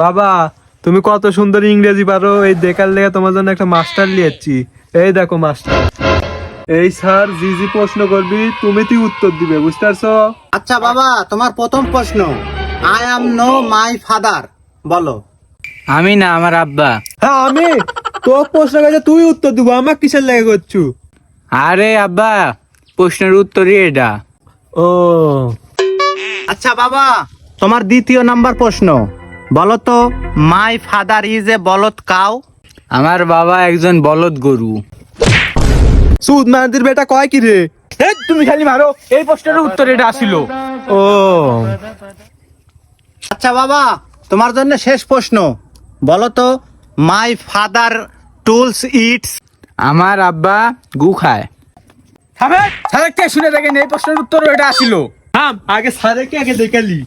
বাবা, তুমি কত সুন্দর ইংরেজি পারো, এই দেখার লেগে তোমার জন্য একটা মাস্টার নিয়েছি। এই দেখো মাস্টার। এই স্যার জি জি প্রশ্ন করবি, তুমি তুই উত্তর দিবে, বুঝতে পারছো? আচ্ছা বাবা, তোমার প্রথম প্রশ্ন, I am know my father, বলো। আমি না, আমার আব্বা। হ্যাঁ আমি তো প্রশ্ন কাছে তুই উত্তর দিব, আমার কিসের লেগে করছু? আরে আব্বা, প্রশ্নের উত্তরই এটা। ও আচ্ছা বাবা, তোমার দ্বিতীয় নাম্বার প্রশ্ন, বলো তো, মাই ফাদার ইজ এ বলদ কাউ। আমার বাবা একজন বলদ গরু। সুদ মান্দির বেটা কয় কি রে? তুমি খালি মারো, এই প্রশ্নের উত্তর এটা আসিল। ও আচ্ছা বাবা, তোমার জন্য শেষ প্রশ্ন, বলো তো, মাই ফাদার টুলস ইটস। আমার আব্বা গু খায়। স্যার শুনে দেখেন, এই প্রশ্নের উত্তর এটা আসিল। থাম, আগে স্যারে কে আগে দেখালি।